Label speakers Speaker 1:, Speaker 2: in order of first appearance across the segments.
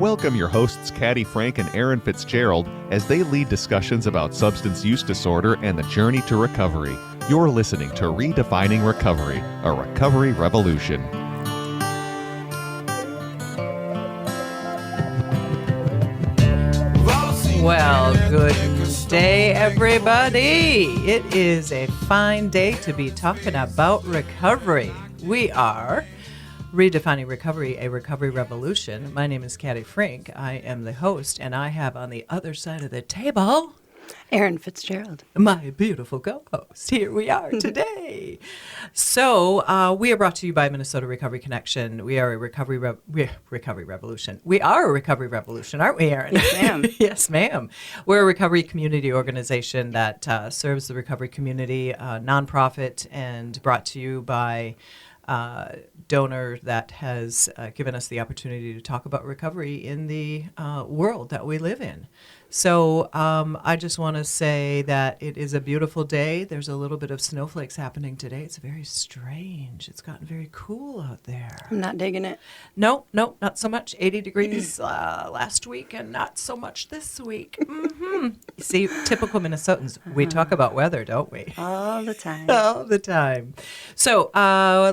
Speaker 1: Welcome your hosts, Caddy Frank and Aaron Fitzgerald, as they lead discussions about substance use disorder and the journey to recovery. You're listening to Redefining Recovery, a recovery revolution.
Speaker 2: Well, good day, everybody. It is a fine day to be talking about recovery. We are Redefining Recovery, a recovery revolution. My name is Caddy Frank. I am the host, and I have on the other side of the table
Speaker 3: Aaron Fitzgerald,
Speaker 2: my beautiful co-host. Here we are today. So we are brought to you by Minnesota Recovery Connection. We are a recovery revolution. We are a recovery revolution, aren't we, Aaron?
Speaker 3: Yes, ma'am.
Speaker 2: Yes, ma'am. We're a recovery community organization that serves the recovery community, nonprofit, and brought to you by donor that has given us the opportunity to talk about recovery in the world that we live in. So I just want to say that it is a beautiful day. There's a little bit of snowflakes happening today. It's very strange. It's gotten very cool out there.
Speaker 3: I'm not digging it.
Speaker 2: No, not so much. 80 degrees last week and not so much this week. Mm-hmm. See, typical Minnesotans, we talk about weather, don't we?
Speaker 3: All the time.
Speaker 2: All the time. So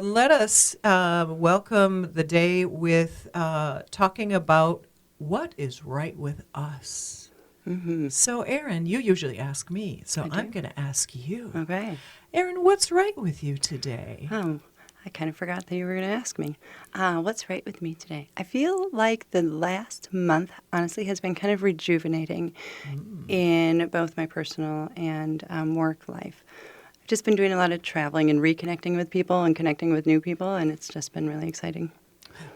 Speaker 2: let us welcome the day with talking about what is right with us.
Speaker 3: Mm-hmm.
Speaker 2: So, Aaron, you usually ask me, so I'm going to ask you.
Speaker 3: Okay.
Speaker 2: Aaron, what's right with you today?
Speaker 3: Oh, I kind of forgot that you were going to ask me. What's right with me today? I feel like the last month, honestly, has been kind of rejuvenating in both my personal and work life. I've just been doing a lot of traveling and reconnecting with people and connecting with new people, and it's just been really exciting.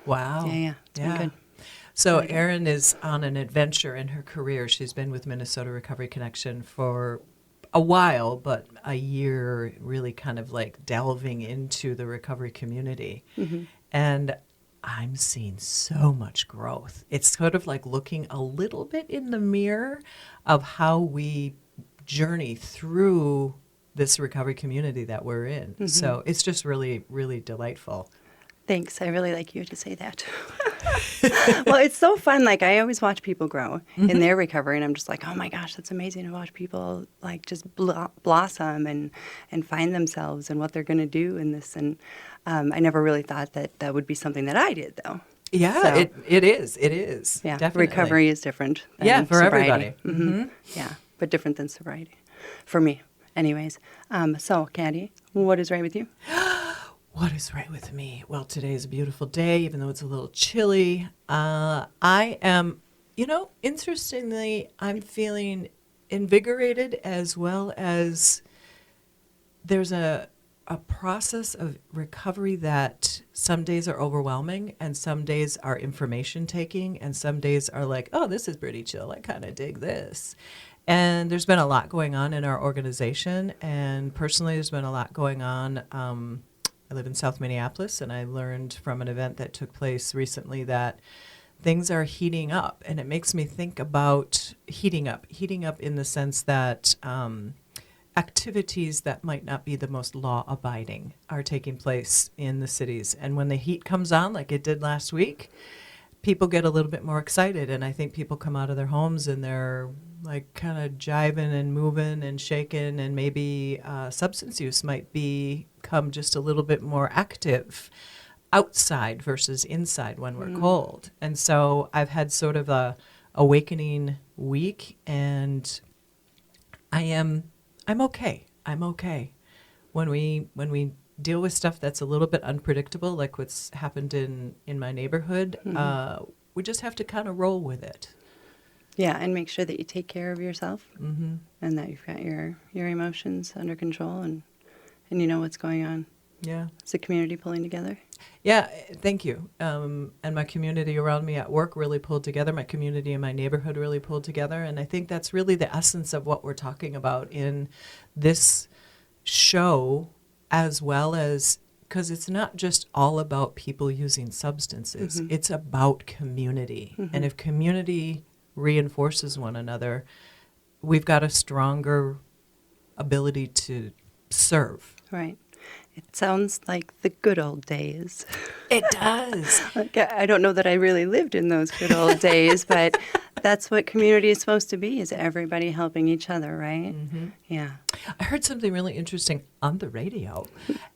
Speaker 2: Wow.
Speaker 3: Yeah. It's been good.
Speaker 2: So Erin is on an adventure in her career. She's been with Minnesota Recovery Connection for a while, but a year really kind of like delving into the recovery community. Mm-hmm. And I'm seeing so much growth. It's sort of like looking a little bit in the mirror of how we journey through this recovery community that we're in. Mm-hmm. So it's just really, really delightful.
Speaker 3: Thanks. I really like you to say that. Well, it's so fun. Like, I always watch people grow in their recovery, and I'm just like, oh my gosh, that's amazing to watch people like just blossom and find themselves and what they're going to do in this. And I never really thought that would be something that I did, though.
Speaker 2: Yeah, so, it is. It is.
Speaker 3: Yeah,
Speaker 2: definitely.
Speaker 3: Recovery is different than
Speaker 2: for
Speaker 3: sobriety.
Speaker 2: Everybody.
Speaker 3: Mm-hmm. Yeah, but different than sobriety for me. Anyways, so, Caddy, what is right with you?
Speaker 2: What is right with me? Well, today is a beautiful day, even though it's a little chilly. I am, interestingly, I'm feeling invigorated, as well as there's a process of recovery that some days are overwhelming and some days are information taking and some days are like, oh, this is pretty chill. I kind of dig this. And there's been a lot going on in our organization, and personally there's been a lot going on. I live in South Minneapolis, and I learned from an event that took place recently that things are heating up, and it makes me think about heating up in the sense that activities that might not be the most law-abiding are taking place in the cities. And when the heat comes on, like it did last week, people get a little bit more excited, and I think people come out of their homes and they're like kind of jiving and moving and shaking, and maybe substance use might become just a little bit more active outside versus inside when we're cold. And so I've had sort of a awakening week, and I'm okay. I'm okay. When we deal with stuff that's a little bit unpredictable, like what's happened in my neighborhood, we just have to kind of roll with it.
Speaker 3: Yeah, and make sure that you take care of yourself and that you've got your emotions under control and you know what's going on.
Speaker 2: Yeah.
Speaker 3: It's a community pulling together.
Speaker 2: Yeah, thank you. And my community around me at work really pulled together. My community in my neighborhood really pulled together. And I think that's really the essence of what we're talking about in this show, as well as, because it's not just all about people using substances. It's about community. And if community reinforces one another, we've got a stronger ability to serve.
Speaker 3: Right. It sounds like the good old days.
Speaker 2: It does.
Speaker 3: Like, I don't know that I really lived in those good old days, but that's what community is supposed to be, is everybody helping each other, right?
Speaker 2: Mm-hmm.
Speaker 3: Yeah.
Speaker 2: I heard something really interesting on the radio,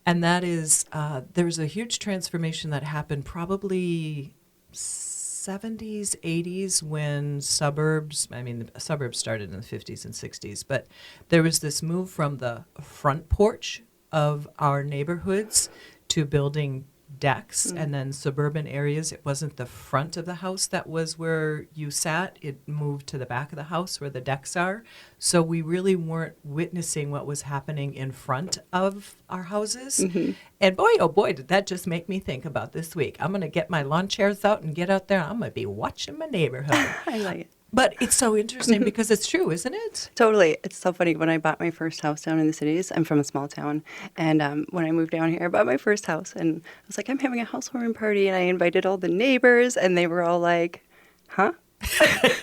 Speaker 2: and that is there was a huge transformation that happened probably 70s, 80s when the suburbs started in the 50s and 60s, but there was this move from the front porch of our neighborhoods to building decks, and then suburban areas, it wasn't the front of the house that was where you sat, it moved to the back of the house where the decks are. So we really weren't witnessing what was happening in front of our houses. And boy, oh boy, did that just make me think about this week. I'm going to get my lawn chairs out and get out there. I'm going to be watching my neighborhood.
Speaker 3: I like it.
Speaker 2: But it's so interesting because it's true, isn't it?
Speaker 3: Totally. It's so funny. When I bought my first house down in the cities, I'm from a small town. And when I moved down here, I bought my first house. And I was like, I'm having a housewarming party. And I invited all the neighbors. And they were all like, huh?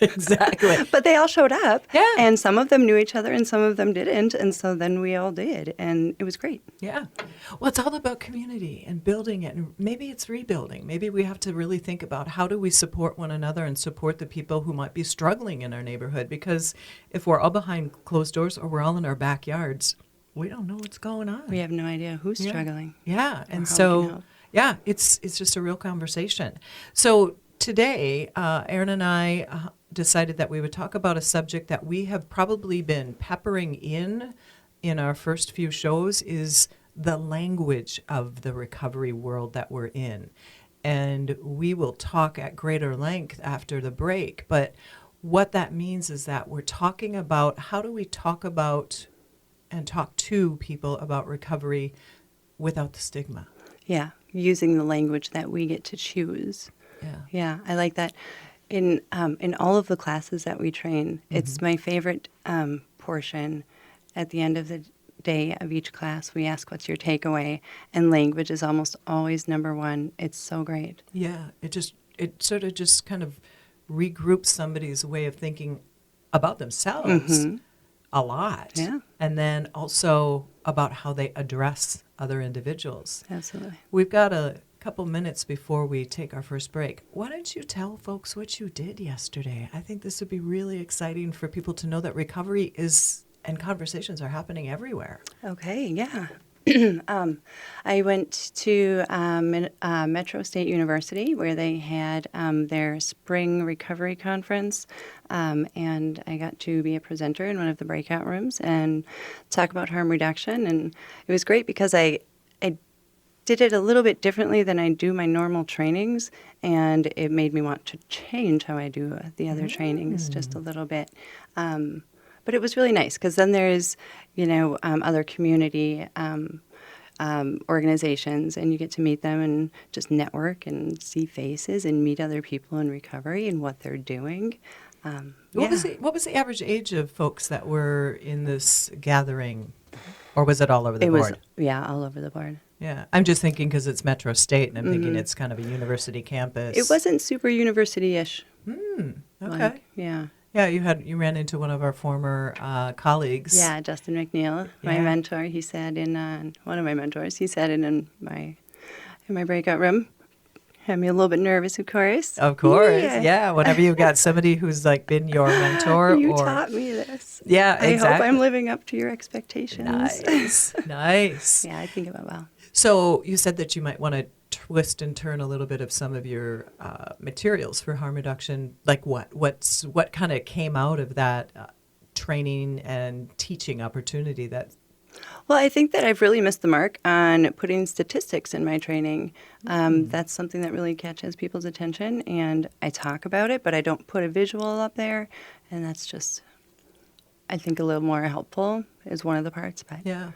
Speaker 2: Exactly.
Speaker 3: But they all showed up.
Speaker 2: Yeah.
Speaker 3: And some of them knew each other and some of them didn't. And so then we all did. And it was great.
Speaker 2: Yeah. Well, it's all about community and building it. And maybe it's rebuilding. Maybe we have to really think about how do we support one another and support the people who might be struggling in our neighborhood. Because if we're all behind closed doors or we're all in our backyards, we don't know what's going on.
Speaker 3: We have no idea who's struggling.
Speaker 2: Yeah. And
Speaker 3: how we can
Speaker 2: so,
Speaker 3: help.
Speaker 2: yeah, it's just a real conversation. So today, Aaron and I decided that we would talk about a subject that we have probably been peppering in our first few shows is the language of the recovery world that we're in. And we will talk at greater length after the break. But what that means is that we're talking about how do we talk about and talk to people about recovery without the stigma.
Speaker 3: Yeah. Using the language that we get to choose.
Speaker 2: Yeah.
Speaker 3: Yeah, I like that. In all of the classes that we train, it's my favorite portion. At the end of the day of each class, we ask, what's your takeaway? And language is almost always number one. It's so great.
Speaker 2: Yeah, it sort of just kind of regroups somebody's way of thinking about themselves a lot.
Speaker 3: Yeah.
Speaker 2: And then also about how they address other individuals.
Speaker 3: Absolutely.
Speaker 2: We've got a couple minutes before we take our first break. Why don't you tell folks what you did yesterday? I think this would be really exciting for people to know that recovery is and conversations are happening everywhere.
Speaker 3: Okay, yeah. I went to Metro State University where they had their spring recovery conference, and I got to be a presenter in one of the breakout rooms and talk about harm reduction. And it was great because I did it a little bit differently than I do my normal trainings, and it made me want to change how I do the other trainings just a little bit. But it was really nice because then there's, other community organizations, and you get to meet them and just network and see faces and meet other people in recovery and what they're doing.
Speaker 2: What was the average age of folks that were in this gathering, or was it all over the board?
Speaker 3: All over the board.
Speaker 2: Yeah, I'm just thinking because it's Metro State, and I'm thinking it's kind of a university campus.
Speaker 3: It wasn't super university-ish.
Speaker 2: Okay.
Speaker 3: Yeah.
Speaker 2: Yeah, you ran into one of our former colleagues.
Speaker 3: Yeah, Justin McNeil, my mentor. He sat in one of my mentors. He sat in my breakout room. Had me a little bit nervous, of course.
Speaker 2: Of course, yeah. Whenever you've got somebody who's like been your mentor,
Speaker 3: you taught me this.
Speaker 2: Yeah,
Speaker 3: I
Speaker 2: exactly.
Speaker 3: hope I'm living up to your expectations.
Speaker 2: Nice.
Speaker 3: Yeah, I think it went well.
Speaker 2: So you said that you might want to twist and turn a little bit of some of your materials for harm reduction. Like what kind of came out of that training and teaching opportunity that?
Speaker 3: Well, I think that I've really missed the mark on putting statistics in my training. That's something that really catches people's attention, and I talk about it, but I don't put a visual up there, and that's just, I think, a little more helpful is one of the parts. But yeah.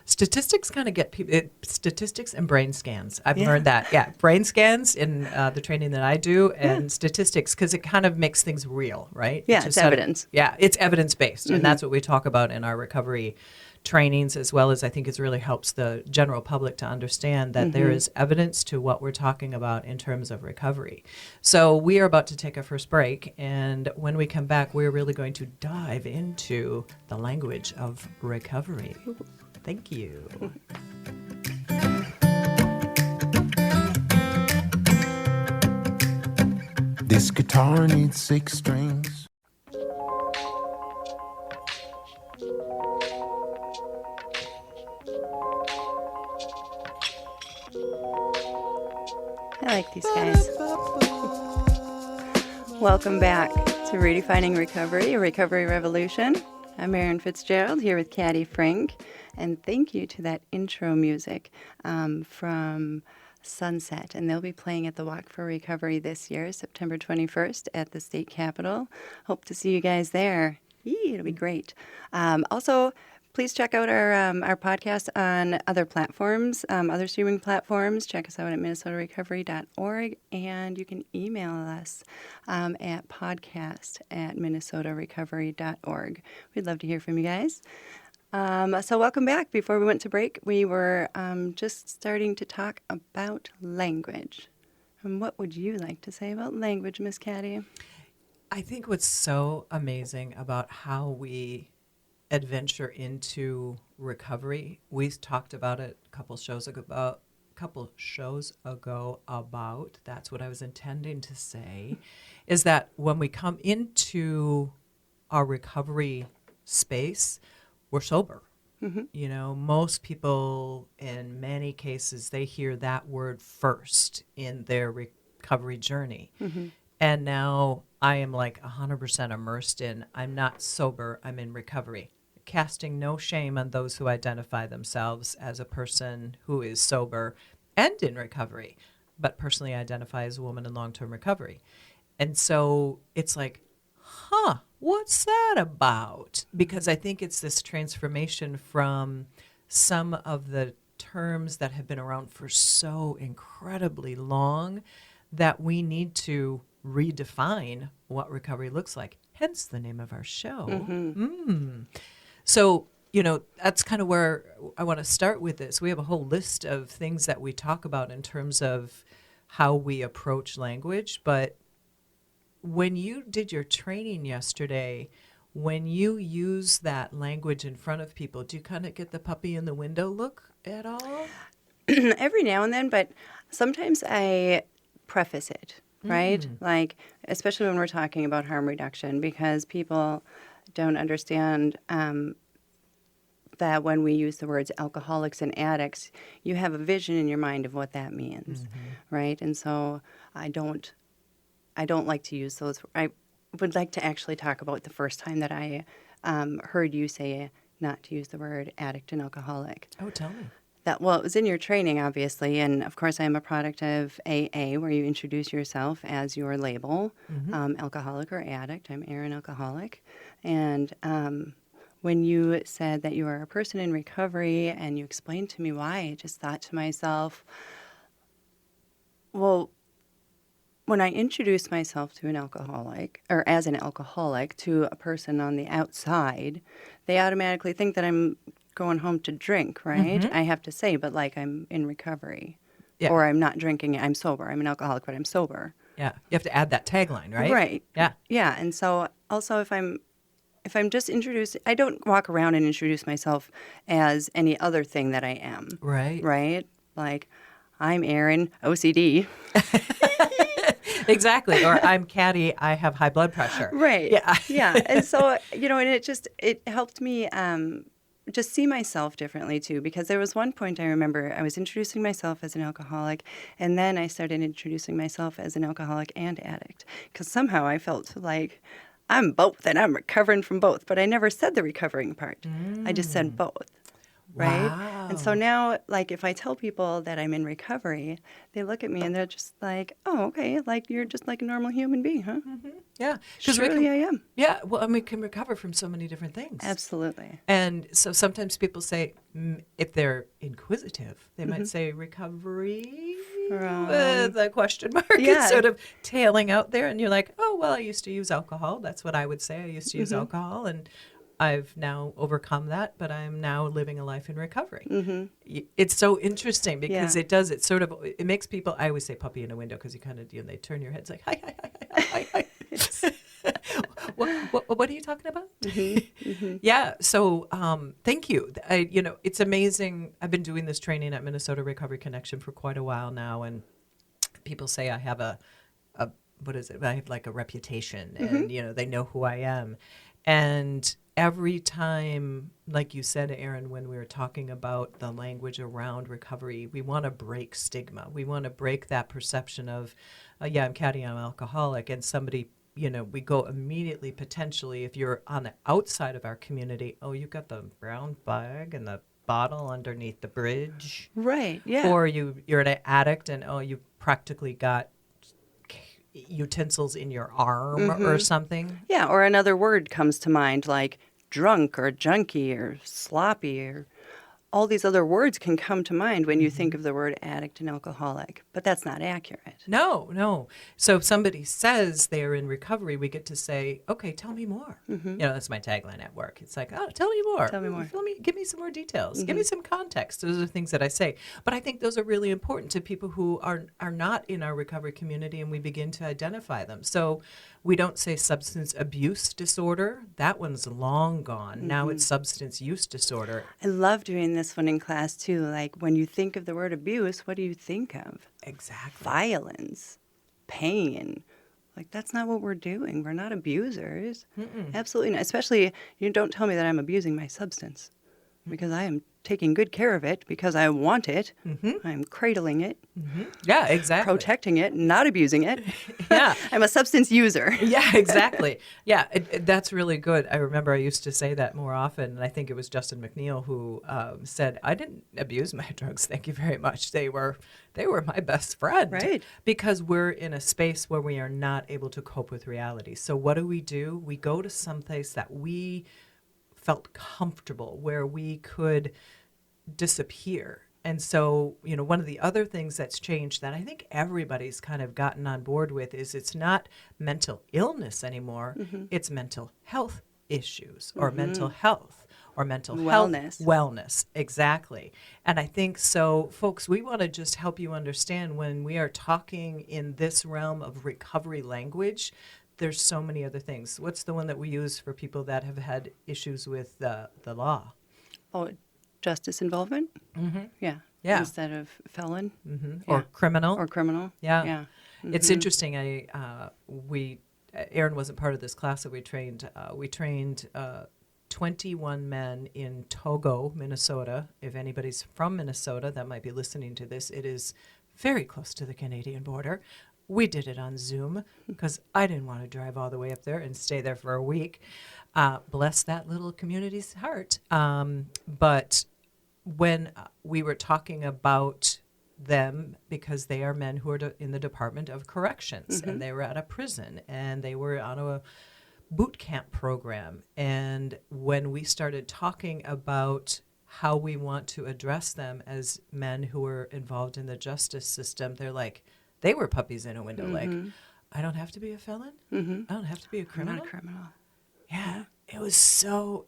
Speaker 2: Statistics kind of get people, statistics and brain scans. I've learned that. Yeah, brain scans in the training that I do, and statistics, because it kind of makes things real, right?
Speaker 3: Yeah, it's evidence.
Speaker 2: It's evidence-based, and that's what we talk about in our recovery trainings, as well as I think it really helps the general public to understand that there is evidence to what we're talking about in terms of recovery. So we are about to take our first break, and when we come back, we're really going to dive into the language of recovery. Thank you.
Speaker 4: This guitar needs 6 strings.
Speaker 3: I like these guys. Welcome back to Redefining Recovery, a recovery revolution. I'm Erin Fitzgerald here with Caddy Frank, and thank you to that intro music from Sunset. And they'll be playing at the Walk for Recovery this year, September 21st at the State Capitol. Hope to see you guys there. It'll be great. Also, please check out our podcast on other platforms, other streaming platforms. Check us out at minnesotarecovery.org, and you can email us at podcast@minnesotarecovery.org. We'd love to hear from you guys. So welcome back. Before we went to break, we were just starting to talk about language. And what would you like to say about language, Miss Caddy?
Speaker 2: I think what's so amazing about how we adventure into recovery, we talked about it a couple shows ago about, that's what I was intending to say, is that when we come into our recovery space, we're sober.
Speaker 3: Mm-hmm.
Speaker 2: You know, most people, in many cases, they hear that word first in their recovery journey.
Speaker 3: Mm-hmm.
Speaker 2: And now I am like 100% immersed in, I'm not sober, I'm in recovery. Casting no shame on those who identify themselves as a person who is sober and in recovery, but personally identify as a woman in long-term recovery. And so it's like, what's that about? Because I think it's this transformation from some of the terms that have been around for so incredibly long that we need to redefine what recovery looks like. Hence the name of our show.
Speaker 3: Mm-hmm.
Speaker 2: So, you know, that's kind of where I want to start with this. We have a whole list of things that we talk about in terms of how we approach language. But when you did your training yesterday, when you use that language in front of people, do you kind of get the puppy in the window look at all?
Speaker 3: Every now and then, but sometimes I preface it, right? Like, especially when we're talking about harm reduction, because people don't understand that when we use the words alcoholics and addicts, you have a vision in your mind of what that means, right? And so I don't like to use those. I would like to actually talk about the first time that I heard you say not to use the word addict and alcoholic.
Speaker 2: Oh, tell me.
Speaker 3: Well, it was in your training, obviously, and of course, I am a product of AA, where you introduce yourself as your label, alcoholic or addict. I'm Erin Alcoholic, and when you said that you are a person in recovery, and you explained to me why, I just thought to myself, well, when I introduce myself to an alcoholic, or as an alcoholic, to a person on the outside, they automatically think that I'm going home to drink, right? I have to say, but like I'm in recovery.
Speaker 2: Yeah.
Speaker 3: Or I'm not drinking, I'm sober. I'm an alcoholic, but I'm sober.
Speaker 2: Yeah. You have to add that tagline, right?
Speaker 3: Right.
Speaker 2: Yeah.
Speaker 3: Yeah. And so also if I'm just introduced, I don't walk around and introduce myself as any other thing that I am.
Speaker 2: Right.
Speaker 3: Right? Like, I'm Erin, OCD.
Speaker 2: Exactly. Or I'm Caddy, I have high blood pressure.
Speaker 3: Right.
Speaker 2: Yeah.
Speaker 3: Yeah. And so, and it helped me just see myself differently too, because there was one point I remember I was introducing myself as an alcoholic, and then I started introducing myself as an alcoholic and addict, because somehow I felt like I'm both and I'm recovering from both, but I never said the recovering part. I just said both. Right?
Speaker 2: Wow.
Speaker 3: And so now, like, if I tell people that I'm in recovery, they look at me and they're just like, oh, okay, like, you're just like a normal human being, huh?
Speaker 2: Yeah.
Speaker 3: Surely I am.
Speaker 2: Yeah. Well, and we can recover from so many different things.
Speaker 3: Absolutely.
Speaker 2: And so sometimes people say, if they're inquisitive, they might say recovery with a question mark.
Speaker 3: Yeah.
Speaker 2: It's sort of tailing out there. And you're like, oh, well, I used to use alcohol. That's what I would say. I used to use alcohol. And I've now overcome that, but I'm now living a life in recovery. It's so interesting because it makes people, I always say puppy in a window, because you kind of, they turn your heads like, hi, hi, hi, hi, hi, hi. What are you talking about? Yeah. So thank you. It's amazing. I've been doing this training at Minnesota Recovery Connection for quite a while now, and people say I have a what is it? I have like a reputation, and they know who I am. And every time, like you said, Aaron, when we were talking about the language around recovery, we want to break stigma. We want to break that perception of, yeah, I'm catty, I'm alcoholic, and somebody, we go immediately, potentially, if you're on the outside of our community, oh, you got the brown bag and the bottle underneath the bridge.
Speaker 3: Right, yeah.
Speaker 2: Or you're an addict, and oh, you practically got utensils in your arm or something.
Speaker 3: Yeah, or another word comes to mind like drunk or junkie or sloppy, or all these other words can come to mind when you think of the word addict and alcoholic, but that's not accurate.
Speaker 2: No. So if somebody says they're in recovery, we get to say, okay, tell me more. That's my tagline at work. It's like, oh, tell me more.
Speaker 3: Tell me more.
Speaker 2: Give me some more details. Give me some context. Those are things that I say. But I think those are really important to people who are not in our recovery community, and we begin to identify them. So we don't say substance abuse disorder. That one's long gone. Now it's substance use disorder.
Speaker 3: I love doing this one in class too. Like when you think of the word abuse, what do you think of?
Speaker 2: Exactly.
Speaker 3: Violence, pain. Like that's not what we're doing. We're not abusers. Absolutely not. Especially, you don't tell me that I'm abusing my substance, because I am taking good care of it because I want it. I'm cradling it.
Speaker 2: Yeah, exactly.
Speaker 3: Protecting it, not abusing it.
Speaker 2: Yeah.
Speaker 3: I'm a substance user.
Speaker 2: Yeah, exactly. Yeah, that's really good. I remember I used to say that more often, and I think it was Justin McNeil who said, "I didn't abuse my drugs. Thank you very much. They were my best friend."
Speaker 3: Right.
Speaker 2: Because we're in a space where we are not able to cope with reality. So what do? We go to someplace that we felt comfortable, where we could disappear. And so, one of the other things that's changed that I think everybody's kind of gotten on board with is it's not mental illness anymore. It's mental health issues or mental health or mental wellness. Exactly. And I think so, folks, we want to just help you understand when we are talking in this realm of recovery language, there's so many other things. What's the one that we use for people that have had issues with the law?
Speaker 3: Oh, justice involvement? Yeah. Instead of felon.
Speaker 2: Or criminal.
Speaker 3: Or criminal.
Speaker 2: Yeah.
Speaker 3: Yeah.
Speaker 2: It's interesting. Aaron wasn't part of this class that we trained. We trained 21 men in Togo, Minnesota. If anybody's from Minnesota that might be listening to this, it is very close to the Canadian border. We did it on Zoom because I didn't want to drive all the way up there and stay there for a week. Bless that little community's heart. But when we were talking about them, because they are men who are in the Department of Corrections, and they were at a prison, and they were on a boot camp program. And when we started talking about how we want to address them as men who are involved in the justice system, they're like, they were puppies in a window. Like, I don't have to be a felon. I don't have to be a criminal.
Speaker 3: I'm not a criminal.
Speaker 2: Yeah.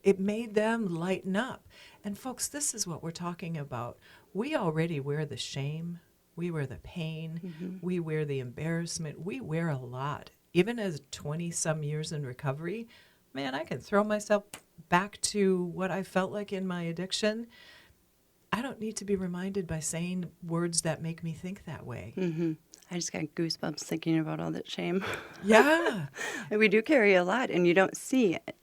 Speaker 2: It made them lighten up. And folks, this is what we're talking about. We already wear the shame. We wear the pain. We wear the embarrassment. We wear a lot. Even as 20-some years in recovery, man, I can throw myself back to what I felt like in my addiction. I don't need to be reminded by saying words that make me think that way.
Speaker 3: I just got goosebumps thinking about all that shame.
Speaker 2: Yeah.
Speaker 3: And we do carry a lot, and you don't see it,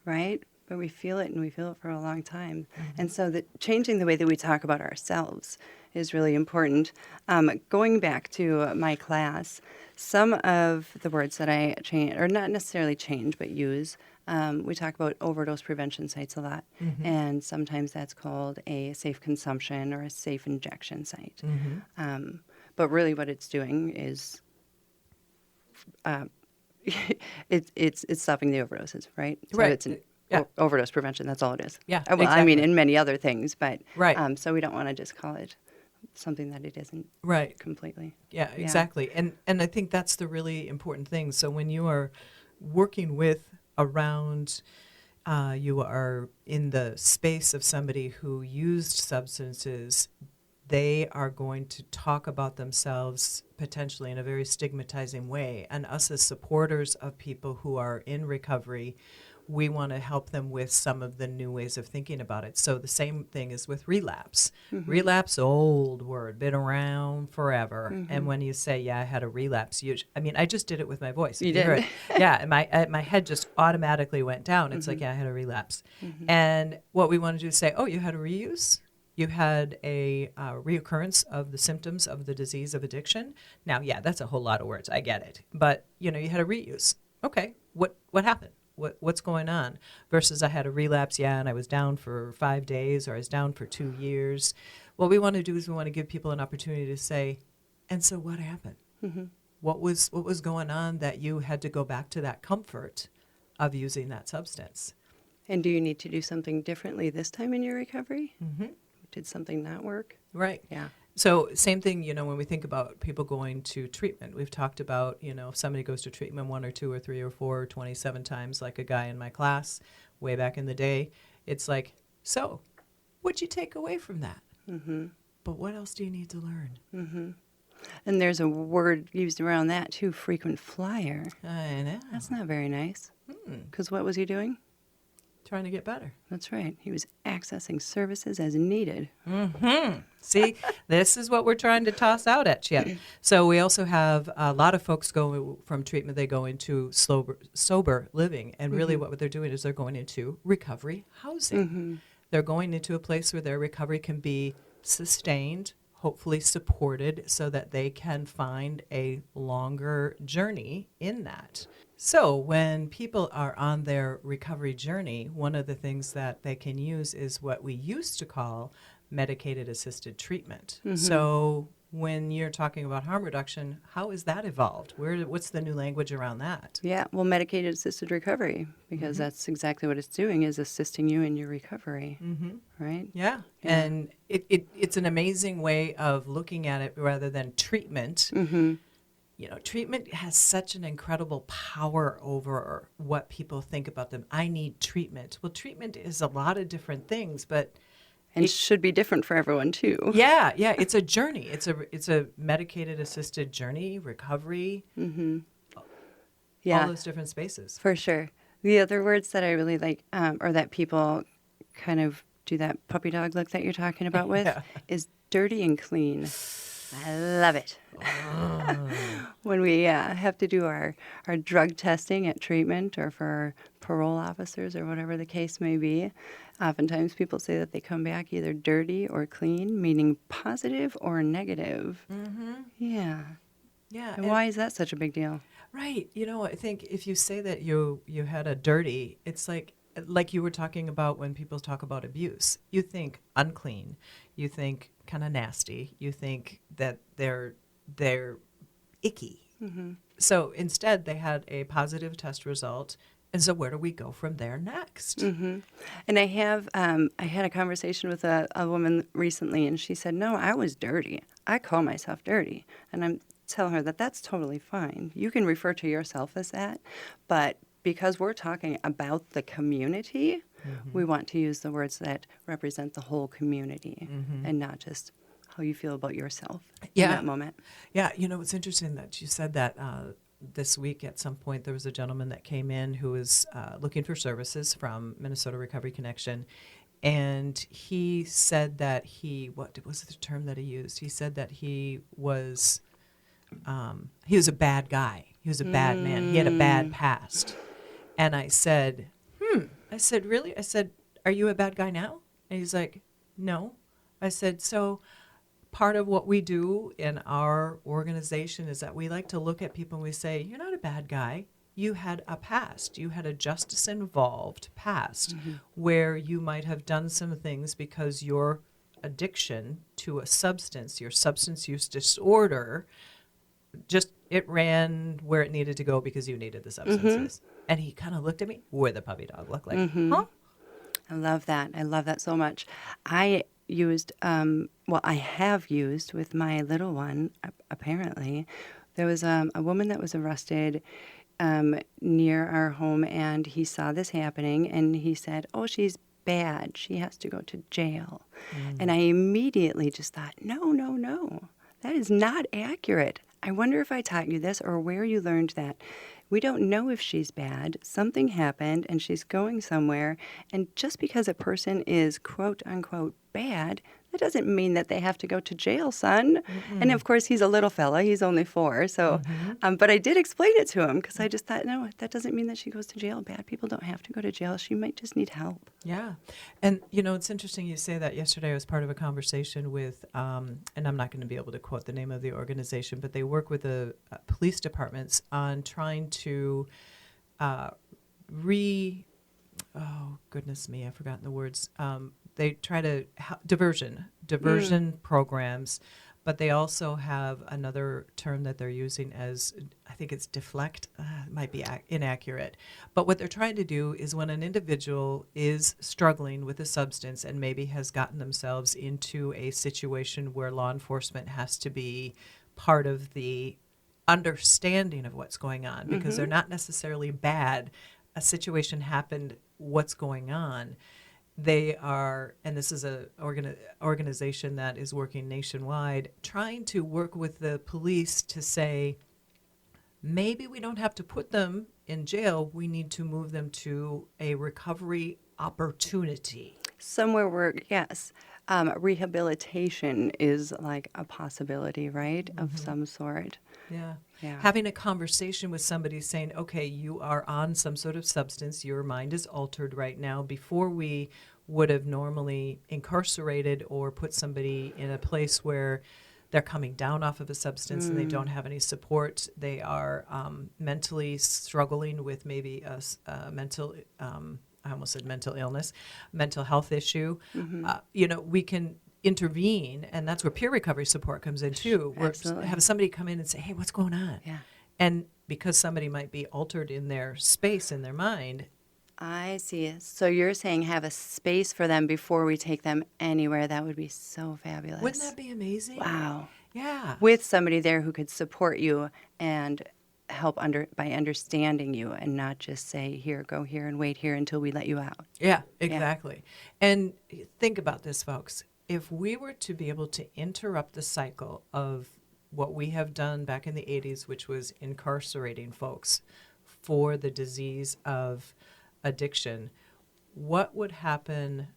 Speaker 3: right? But we feel it, and we feel it for a long time. And so changing the way that we talk about ourselves is really important. Going back to my class, some of the words that I change, or not necessarily change, but use, we talk about overdose prevention sites a lot. And sometimes that's called a safe consumption or a safe injection site. But really what it's doing is it's stopping the overdoses, right? So
Speaker 2: Right.
Speaker 3: it's an overdose prevention. That's all it is.
Speaker 2: Yeah,
Speaker 3: Well, I mean,
Speaker 2: exactly.
Speaker 3: and many other things, but
Speaker 2: Right.
Speaker 3: so we don't want to just call it something that it isn't
Speaker 2: Right.
Speaker 3: completely.
Speaker 2: Yeah, exactly. And I think that's the really important thing. So when you are working with around, you are in the space of somebody who used substances, they are going to talk about themselves potentially in a very stigmatizing way. And us as supporters of people who are in recovery, we want to help them with some of the new ways of thinking about it. So the same thing is with relapse. Relapse, old word, been around forever. And when you say, yeah, I had a relapse, I just did it with my voice.
Speaker 3: You
Speaker 2: If heard
Speaker 3: did?
Speaker 2: it, yeah, and my head just automatically went down. It's like, yeah, I had a relapse. And what we want to do is say, oh, you had a reuse? You had a reoccurrence of the symptoms of the disease of addiction. Now, yeah, that's a whole lot of words. I get it. But, you had a reuse. Okay, what happened? What's going on? Versus I had a relapse, yeah, and I was down for 5 days or I was down for 2 years. What we want to do is we want to give people an opportunity to say, and so what happened? What was going on that you had to go back to that comfort of using that substance?
Speaker 3: And do you need to do something differently this time in your recovery? Did something not work?
Speaker 2: Right.
Speaker 3: Yeah.
Speaker 2: So same thing, when we think about people going to treatment, we've talked about, if somebody goes to treatment 1 or 2 or 3 or 4 or 27 times, like a guy in my class way back in the day, it's like, so what'd you take away from that? But what else do you need to learn?
Speaker 3: And there's a word used around that too, frequent flyer.
Speaker 2: I know.
Speaker 3: That's not very nice. Because what was he doing?
Speaker 2: Trying to get better.
Speaker 3: That's right. He was accessing services as needed.
Speaker 2: See, this is what we're trying to toss out at you. So we also have a lot of folks go from treatment, they go into sober living. And really what they're doing is they're going into recovery housing. They're going into a place where their recovery can be sustained, hopefully supported, so that they can find a longer journey in that. So when people are on their recovery journey, one of the things that they can use is what we used to call medicated assisted treatment. So when you're talking about harm reduction, how has that evolved? What's the new language around that?
Speaker 3: Yeah, well, medicated assisted recovery, because that's exactly what it's doing, is assisting you in your recovery, right?
Speaker 2: Yeah. And it's an amazing way of looking at it rather than treatment. Treatment has such an incredible power over what people think about them. I need treatment. Well, treatment is a lot of different things, but
Speaker 3: And it should be different for everyone too.
Speaker 2: yeah, it's a journey. It's a medicated assisted journey, recovery, all those different spaces.
Speaker 3: For sure. The other words that I really like, or that people kind of do that puppy dog look that you're talking about with, is dirty and clean. I love it. When we have to do our drug testing at treatment or for our parole officers or whatever the case may be, oftentimes people say that they come back either dirty or clean, meaning positive or negative. Yeah.
Speaker 2: Yeah.
Speaker 3: And why is that such a big deal?
Speaker 2: Right. I think if you say that you had a dirty, it's like you were talking about when people talk about abuse. You think unclean. You think kind of nasty. You think that they're icky. So instead, they had a positive test result. And so where do we go from there next?
Speaker 3: And I had a conversation with a woman recently, and she said, no, I was dirty. I call myself dirty. And I'm telling her that that's totally fine. You can refer to yourself as that, but because we're talking about the community, we want to use the words that represent the whole community and not just how you feel about yourself in that moment.
Speaker 2: Yeah, it's interesting that you said that. This week at some point there was a gentleman that came in who was looking for services from Minnesota Recovery Connection, and he said that what was the term that he used? He said that he was a bad guy. He was a bad man. He had a bad past. And I said, I said, really? I said, are you a bad guy now? And he's like, no. I said, so part of what we do in our organization is that we like to look at people and we say, you're not a bad guy. You had a past. You had a justice-involved past where you might have done some things because your addiction to a substance, your substance use disorder, it ran where it needed to go because you needed the substances. And he kind of looked at me with a puppy dog look like, huh?
Speaker 3: I love that. I love that so much. I have used with my little one, apparently. There was a woman that was arrested near our home, and he saw this happening, and he said, oh, she's bad. She has to go to jail. And I immediately just thought, no. That is not accurate. I wonder if I taught you this or where you learned that. We don't know if she's bad. Something happened and she's going somewhere. And just because a person is quote unquote bad, that doesn't mean that they have to go to jail, son. And of course, he's a little fella. He's only 4. So, but I did explain it to him because I just thought, no, that doesn't mean that she goes to jail. Bad people don't have to go to jail. She might just need help.
Speaker 2: Yeah. And, it's interesting you say that. Yesterday I was part of a conversation with, and I'm not going to be able to quote the name of the organization, but they work with the police departments on trying to oh, goodness me, I've forgotten the words. They try to, diversion programs, but they also have another term that they're using as, I think it's deflect, it might be inaccurate. But what they're trying to do is when an individual is struggling with a substance and maybe has gotten themselves into a situation where law enforcement has to be part of the understanding of what's going on, because they're not necessarily bad. A situation happened, what's going on. They are, and this is an organization that is working nationwide, trying to work with the police to say, maybe we don't have to put them in jail. We need to move them to a recovery opportunity.
Speaker 3: Somewhere where, yes, rehabilitation is like a possibility, right, of some sort.
Speaker 2: Yeah.
Speaker 3: Yeah.
Speaker 2: Having a conversation with somebody saying, okay, you are on some sort of substance, your mind is altered right now. Before we would have normally incarcerated or put somebody in a place where they're coming down off of a substance and they don't have any support. They are mentally struggling with maybe a mental, I almost said mental illness, mental health issue. We can intervene, and that's where peer recovery support comes in too. Where
Speaker 3: Absolutely.
Speaker 2: have somebody come in and say, hey, what's going on?
Speaker 3: Yeah.
Speaker 2: And because somebody might be altered in their space, in their mind.
Speaker 3: I see. So you're saying have a space for them before we take them anywhere. That would be so fabulous.
Speaker 2: Wouldn't that be amazing?
Speaker 3: Wow.
Speaker 2: Yeah.
Speaker 3: With somebody there who could support you and help by understanding you and not just say, here, go here and wait here until we let you out.
Speaker 2: Yeah, exactly. And think about this, folks. If we were to be able to interrupt the cycle of what we have done back in the 80s, which was incarcerating folks for the disease of addiction, what would happen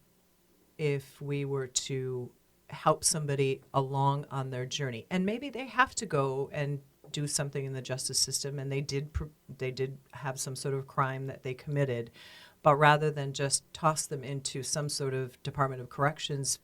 Speaker 2: if we were to help somebody along on their journey? And maybe they have to go and do something in the justice system, and they did have some sort of crime that they committed, but rather than just toss them into some sort of Department of Corrections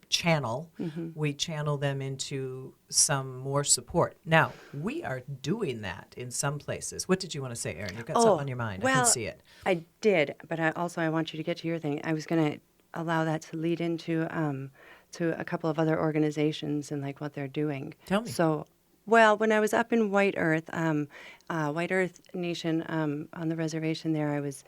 Speaker 2: channel, we channel them into some more support. Now, we are doing that in some places. What did you want to say, Erin? You've got something on your mind. I can see it.
Speaker 3: I did, but I want you to get to your thing. I was going to allow that to lead into to a couple of other organizations and like what they're doing.
Speaker 2: Tell me.
Speaker 3: So, well, when I was up in White Earth Nation on the reservation there, I was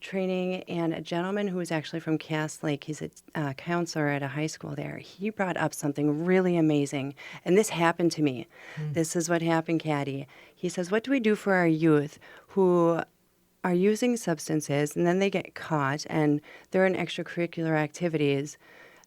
Speaker 3: training, and a gentleman who was actually from Cass Lake, he's a counselor at a high school there, he brought up something really amazing. And this happened to me. This is what happened, Caddy. He says, what do we do for our youth who are using substances and then they get caught and they're in extracurricular activities,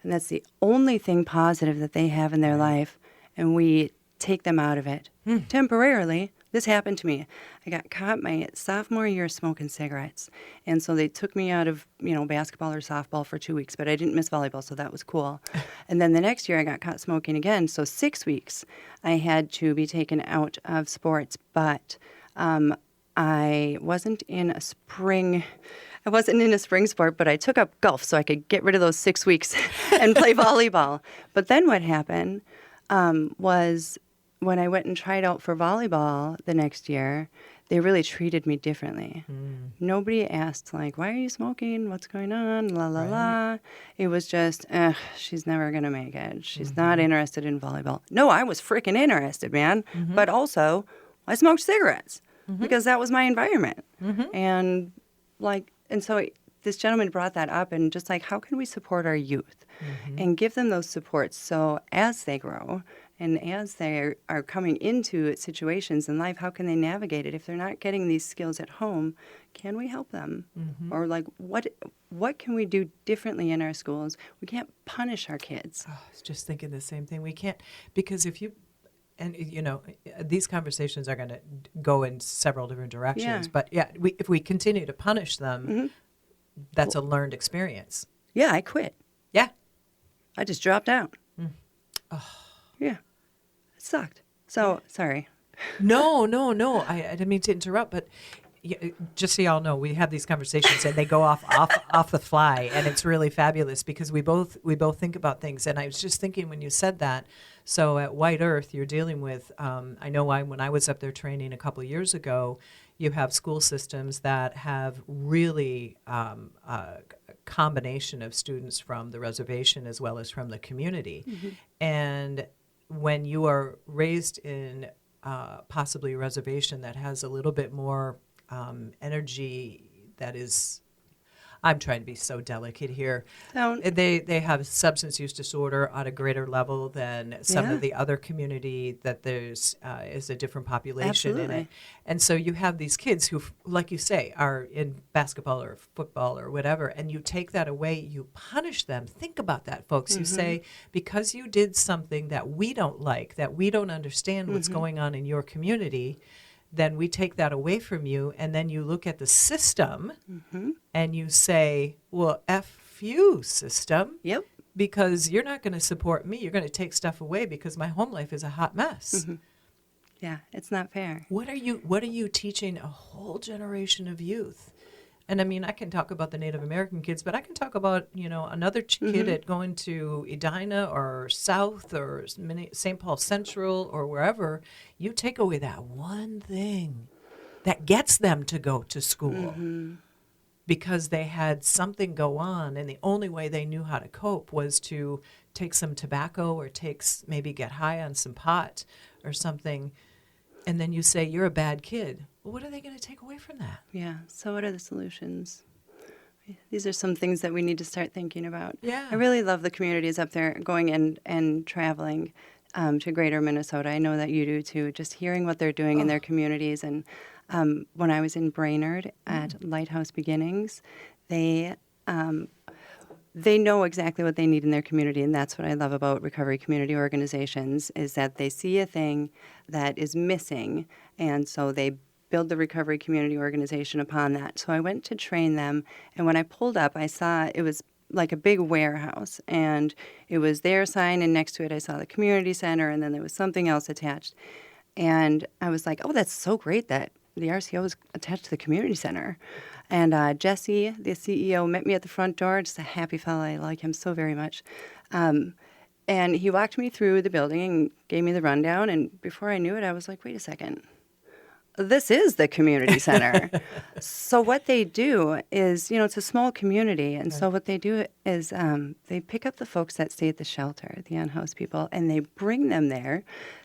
Speaker 3: and that's the only thing positive that they have in their life, and we take them out of it temporarily. This happened to me. I got caught my sophomore year smoking cigarettes. And so they took me out of, basketball or softball for 2 weeks, but I didn't miss volleyball, so that was cool. And then the next year I got caught smoking again. So 6 weeks I had to be taken out of sports, but I wasn't in a spring sport, but I took up golf so I could get rid of those 6 weeks and play volleyball. But then what happened was when I went and tried out for volleyball the next year, they really treated me differently. Nobody asked, like, why are you smoking? What's going on? La, la, la. It was just, she's never going to make it. She's not interested in volleyball. No, I was freaking interested, man. But also, I smoked cigarettes because that was my environment. And, so this gentleman brought that up, and just like, how can we support our youth and give them those supports so as they grow and as they are coming into situations in life, how can they navigate it? If they're not getting these skills at home, can we help them? Or like, what can we do differently in our schools? We can't punish our kids.
Speaker 2: Oh, I was just thinking the same thing. We can't, because if you, And these conversations are going to go in several different directions.
Speaker 3: Yeah.
Speaker 2: But yeah, if we continue to punish them, that's a learned experience.
Speaker 3: Yeah, I quit.
Speaker 2: Yeah.
Speaker 3: I just dropped out. Yeah, it sucked. So, sorry.
Speaker 2: No. I didn't mean to interrupt, but just so y'all know, we have these conversations and they go off the fly, and it's really fabulous because we both think about things. And I was just thinking when you said that. So at White Earth, you're dealing with. I know when I was up there training a couple of years ago, you have school systems that have really a combination of students from the reservation as well as from the community, and when you are raised in possibly a reservation that has a little bit more energy that is, I'm trying to be so delicate here.
Speaker 3: Don't.
Speaker 2: They have substance use disorder on a greater level than some
Speaker 3: Yeah.
Speaker 2: of the other community that there's is a different population in it.
Speaker 3: Absolutely.
Speaker 2: And so you have these kids who, like you say, are in basketball or football or whatever, and you take that away, you punish them. Think about that, folks. You say, because you did something that we don't like, that we don't understand what's going on in your community, then we take that away from you, and then you look at the system and you say, well, F you, system,
Speaker 3: Yep.
Speaker 2: because you're not going to support me. You're going to take stuff away because my home life is a hot mess.
Speaker 3: Yeah, it's not fair.
Speaker 2: What are you teaching a whole generation of youth? And I mean, I can talk about the Native American kids, but I can talk about, another kid at going to Edina or South or St. Paul Central or wherever. You take away that one thing that gets them to go to school because they had something go on, and the only way they knew how to cope was to take some tobacco or maybe get high on some pot or something. And then you say, you're a bad kid. Well, what are they going to take away from that?
Speaker 3: Yeah. So what are the solutions? These are some things that we need to start thinking about.
Speaker 2: Yeah.
Speaker 3: I really love the communities up there going and traveling to greater Minnesota. I know that you do too, just hearing what they're doing in their communities. And when I was in Brainerd at Lighthouse Beginnings, they know exactly what they need in their community, and that's what I love about recovery community organizations, is that they see a thing that is missing, and so they build the recovery community organization upon that. So I went to train them, and when I pulled up, I saw it was like a big warehouse, and it was their sign, and next to it I saw the community center, and then there was something else attached. And I was like, oh, that's so great that the RCO is attached to the community center. And Jesse, the CEO, met me at the front door, just a happy fellow. I like him so very much. And he walked me through the building and gave me the rundown. And before I knew it, I was like, wait a second. This is the community center. So what they do is, it's a small community. And so what they do is they pick up the folks that stay at the shelter, the unhoused people, and they bring them there.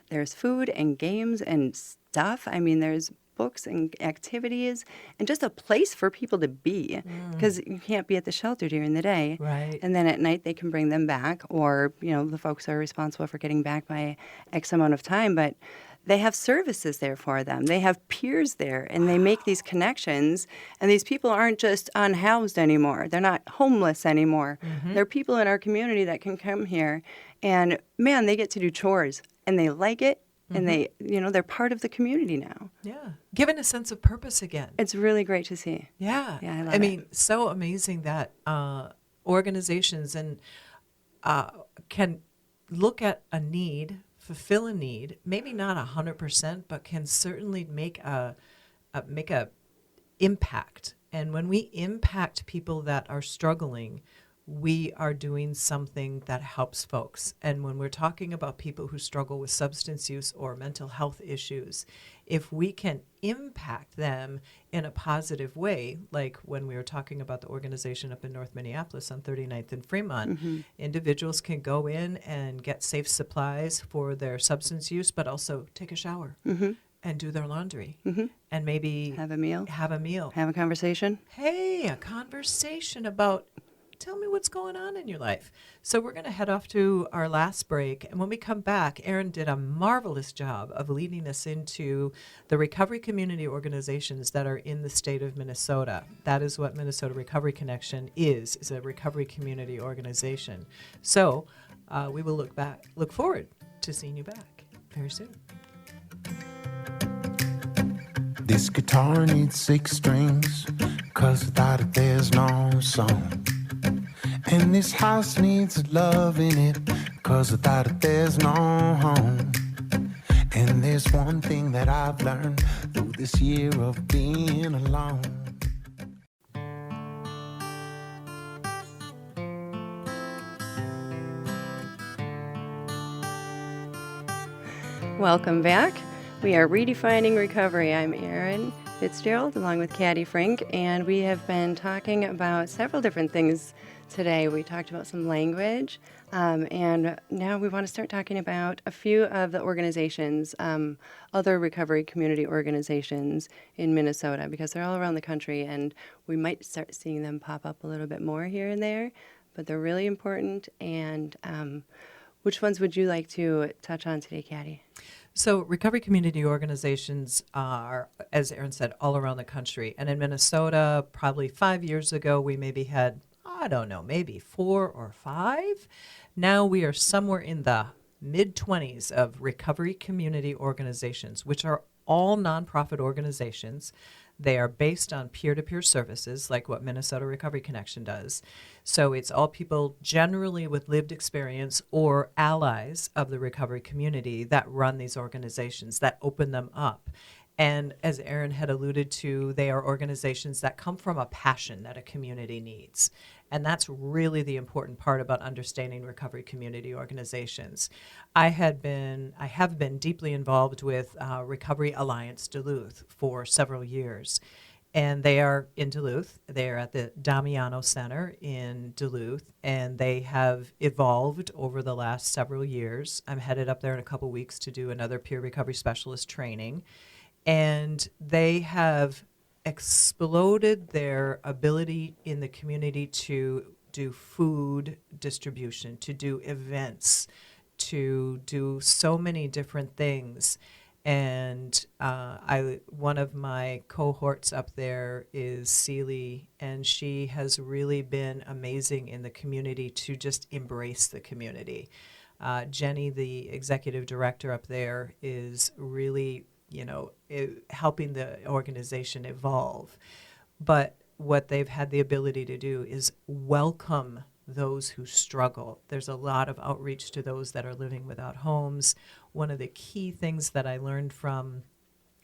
Speaker 3: There's food and games and stuff. I mean, there's books and activities and just a place for people to be, because you can't be at the shelter during the day.
Speaker 2: Right.
Speaker 3: And then at night they can bring them back, or, the folks are responsible for getting back by X amount of time. But they have services there for them. They have peers there, and they make these connections. And these people aren't just unhoused anymore. They're not homeless anymore. They're people in our community that can come here, and man, they get to do chores, and they like it. And they, they're part of the community now.
Speaker 2: Yeah. Given a sense of purpose again.
Speaker 3: It's really great to see.
Speaker 2: Yeah.
Speaker 3: Yeah, I love
Speaker 2: I mean,
Speaker 3: it.
Speaker 2: so amazing that organizations can look at a need, fulfill a need, maybe not 100%, but can certainly make a impact. And when we impact people that are struggling, we are doing something that helps folks. And when we're talking about people who struggle with substance use or mental health issues, if we can impact them in a positive way, like when we were talking about the organization up in North Minneapolis on 39th and Fremont, individuals can go in and get safe supplies for their substance use, but also take a shower and do their laundry and maybe
Speaker 3: Have a meal.
Speaker 2: have
Speaker 3: Have a conversation.
Speaker 2: Hey, a conversation about, tell me what's going on in your life. So we're going to head off to our last break. And when we come back, Erin did a marvelous job of leading us into the recovery community organizations that are in the state of Minnesota. That is what Minnesota Recovery Connection is a recovery community organization. So we will look forward to seeing you back. very soon.
Speaker 4: This guitar needs 6 strings, 'cause without it there's no song. And this house needs love in it, 'cause without it there's no home. And there's one thing that I've learned through this year of being alone.
Speaker 3: Welcome back. We are Redefining Recovery. I'm Erin Fitzgerald along with Caddy Frank, and we have been talking about several different things today. We talked about some language, and now we want to start talking about a few of the organizations, other recovery community organizations in Minnesota, because they're all around the country, and we might start seeing them pop up a little bit more here and there, but they're really important. And which ones would you like to touch on today, Caddy?
Speaker 2: So recovery community organizations are, as Erin said, all around the country. And in Minnesota, probably 5 years ago, we maybe had, I don't know, maybe 4 or 5. Now we are somewhere in the mid-20s of recovery community organizations, which are all nonprofit organizations. They are based on peer-to-peer services, like what Minnesota Recovery Connection does. So it's all people generally with lived experience or allies of the recovery community that run these organizations, that open them up. And as Erin had alluded to, they are organizations that come from a passion that a community needs. And that's really the important part about understanding recovery community organizations. I have been deeply involved with Recovery Alliance Duluth for several years. And they are in Duluth. They are at the Damiano Center in Duluth, and they have evolved over the last several years. I'm headed up there in a couple weeks to do another peer recovery specialist training. And they have exploded their ability in the community to do food distribution, to do events, to do so many different things. And one of my cohorts up there is Celie, and she has really been amazing in the community to just embrace the community. Jenny, the executive director up there, is really helping the organization evolve. But what they've had the ability to do is welcome those who struggle. There's a lot of outreach to those that are living without homes. One of the key things that I learned from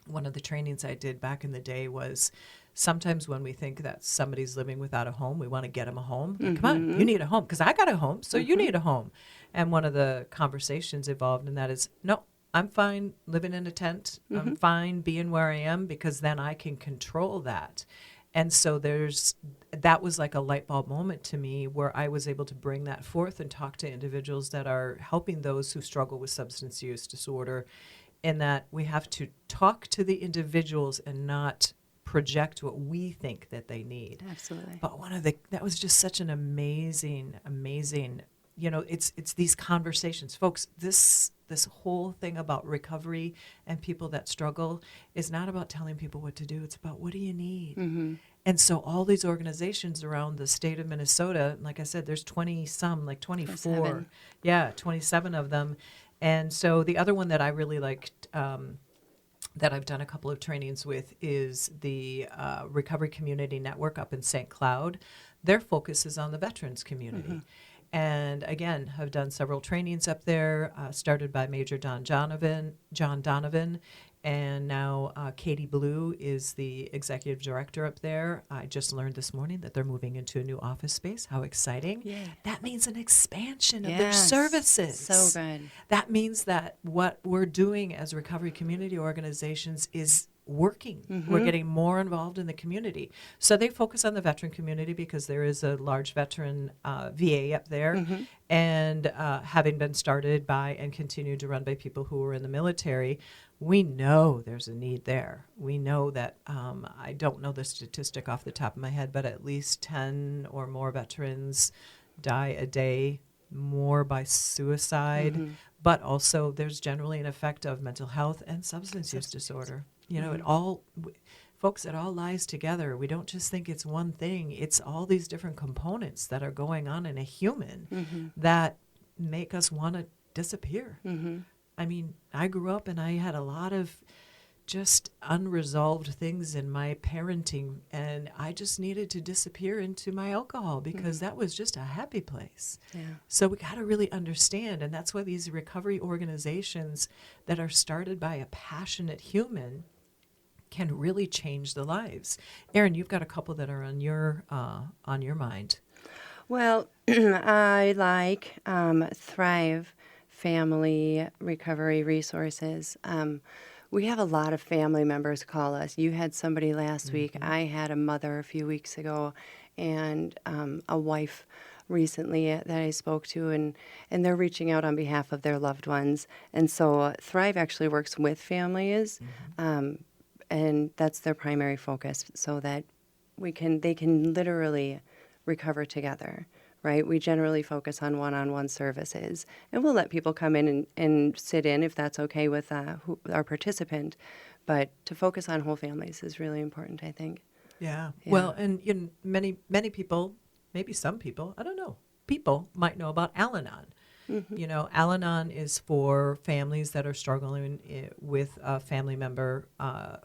Speaker 2: one of the trainings I did back in the day was sometimes when we think that somebody's living without a home, we want to get them a home. Like, come on, you need a home because I got a home, so you need a home. And one of the conversations evolved in that is, no, I'm fine living in a tent. I'm fine being where I am because then I can control that. And so that was like a light bulb moment to me where I was able to bring that forth and talk to individuals that are helping those who struggle with substance use disorder, in that we have to talk to the individuals and not project what we think that they need.
Speaker 3: Absolutely.
Speaker 2: But that was just such an amazing, it's these conversations. Folks, this whole thing about recovery and people that struggle is not about telling people what to do. It's about, what do you need? Mm-hmm. And so all these organizations around the state of Minnesota, like I said, there's 20-some, like 24.
Speaker 3: 27.
Speaker 2: Yeah, 27 of them. And so the other one that I really liked, that I've done a couple of trainings with, is the Recovery Community Network up in St. Cloud. Their focus is on the veterans community. Mm-hmm. And again, have done several trainings up there, started by Major John Donovan, and now Katie Blue is the executive director up there. I just learned this morning that they're moving into a new office space. How exciting.
Speaker 3: Yeah.
Speaker 2: That means an expansion of their services.
Speaker 3: So good.
Speaker 2: That means that what we're doing as recovery community organizations is working. Mm-hmm. We're getting more involved in the community. So they focus on the veteran community because there is a large veteran VA up there, mm-hmm. and having been started by and continued to run by people who were in the military, we know there's a need there. We know that, I don't know the statistic off the top of my head, but at least 10 or more veterans die a day, more by suicide, mm-hmm. but also there's generally an effect of mental health and substance use disorder. You know, folks, it all lies together. We don't just think it's one thing. It's all these different components that are going on in a human, mm-hmm. that make us want to disappear. Mm-hmm. I mean, I grew up and I had a lot of just unresolved things in my parenting, and I just needed to disappear into my alcohol because that was just a happy place.
Speaker 3: Yeah.
Speaker 2: So we got to really understand, and that's why these recovery organizations that are started by a passionate human can really change the lives. Erin, you've got a couple that are on your mind.
Speaker 3: Well, I like Thrive Family Recovery Resources. We have a lot of family members call us. You had somebody last week. I had a mother a few weeks ago, and a wife recently that I spoke to, and they're reaching out on behalf of their loved ones. And so Thrive actually works with families, and that's their primary focus, so that they can literally recover together, right? We generally focus on one-on-one services, and we'll let people come in and sit in if that's okay with our participant. But to focus on whole families is really important, I think.
Speaker 2: Yeah.
Speaker 3: Yeah.
Speaker 2: Well, and many people, maybe some people, I don't know, people might know about Al-Anon. You know, Al-Anon is for families that are struggling with a family member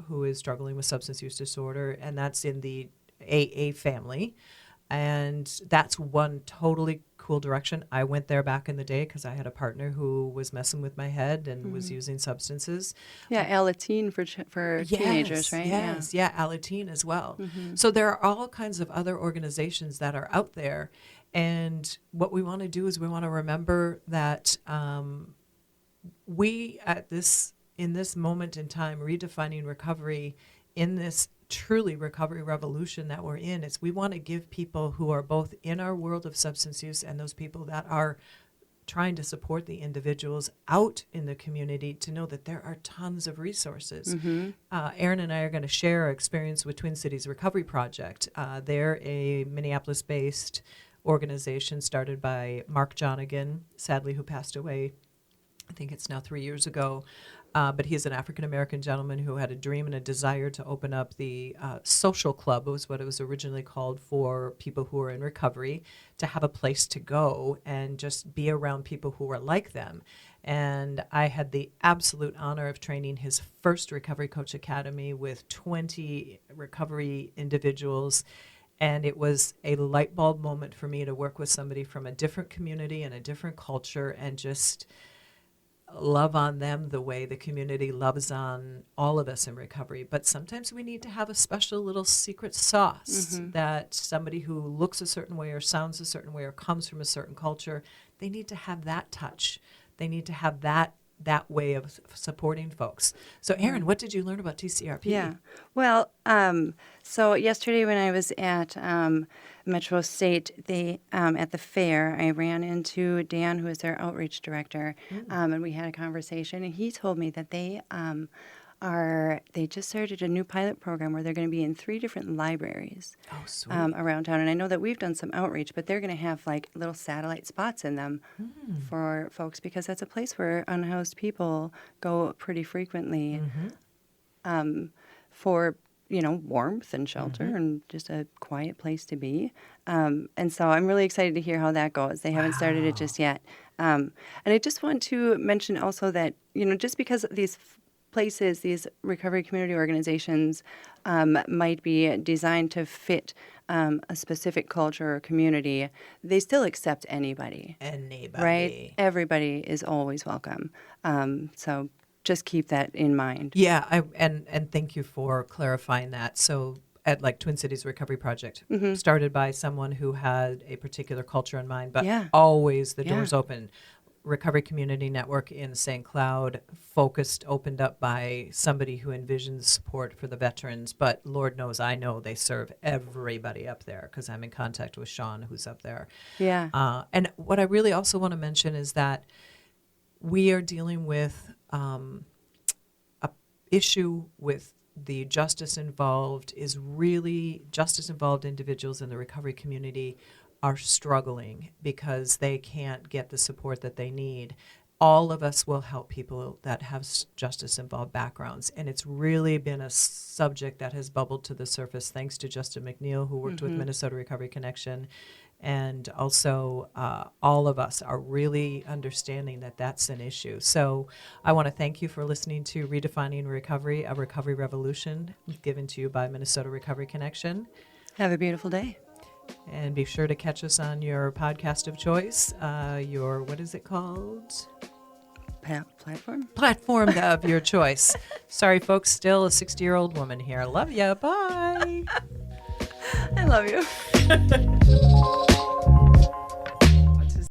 Speaker 2: who is struggling with substance use disorder, and that's in the AA family. And that's one totally cool direction. I went there back in the day because I had a partner who was messing with my head and was using substances.
Speaker 3: Yeah, Alateen for teenagers, right?
Speaker 2: Yes, yeah, Alateen as well. So there are all kinds of other organizations that are out there, and what we want to do is we want to remember that we in this moment in time, redefining recovery, in this truly recovery revolution that we're in, is we want to give people who are both in our world of substance use and those people that are trying to support the individuals out in the community to know that there are tons of resources. Erin and I are going to share our experience with Twin Cities Recovery Project. They're a Minneapolis-based organization started by Mark Jonigan, sadly, who passed away, I think it's now 3 years ago. But he's an African-American gentleman who had a dream and a desire to open up the social club, was what it was originally called, for people who are in recovery, to have a place to go and just be around people who are like them. And I had the absolute honor of training his first Recovery Coach Academy with 20 recovery individuals. And it was a light bulb moment for me to work with somebody from a different community and a different culture and just love on them the way the community loves on all of us in recovery. But sometimes we need to have a special little secret sauce that somebody who looks a certain way or sounds a certain way or comes from a certain culture, they need to have that touch. They need to have that way of supporting folks. So Erin, what did you learn about TCRP?
Speaker 3: Yeah. Well, so yesterday when I was at Metro State, at the fair, I ran into Dan, who is their outreach director, and we had a conversation. And he told me that they just started a new pilot program where they're going to be in 3 different libraries around town. And I know that we've done some outreach, but they're going to have like little satellite spots in them for folks, because that's a place where unhoused people go pretty frequently for warmth and shelter and just a quiet place to be. And so I'm really excited to hear how that goes. They haven't started it just yet. And I just want to mention also that, just because these places, these recovery community organizations might be designed to fit a specific culture or community, they still accept anybody. Right? Everybody is always welcome. So just keep that in mind.
Speaker 2: Yeah, and thank you for clarifying that. So at like Twin Cities Recovery Project, started by someone who had a particular culture in mind, but always the doors open. Recovery Community Network in St. Cloud, opened up by somebody who envisions support for the veterans, but Lord knows I know they serve everybody up there because I'm in contact with Sean, who's up there.
Speaker 3: Yeah.
Speaker 2: And what I really also want to mention is that we are dealing with a issue with the justice involved individuals in the recovery community are struggling because they can't get the support that they need. All of us will help people that have justice-involved backgrounds, and it's really been a subject that has bubbled to the surface thanks to Justin McNeil, who worked with Minnesota Recovery Connection, And also, all of us are really understanding that that's an issue. So I want to thank you for listening to Redefining Recovery, a recovery revolution given to you by Minnesota Recovery Connection.
Speaker 3: Have a beautiful day.
Speaker 2: And be sure to catch us on your podcast of choice, what is it called?
Speaker 3: Platform?
Speaker 2: Platform of your choice. Sorry, folks, still a 60-year-old woman here. Love ya. Bye.
Speaker 3: I love you.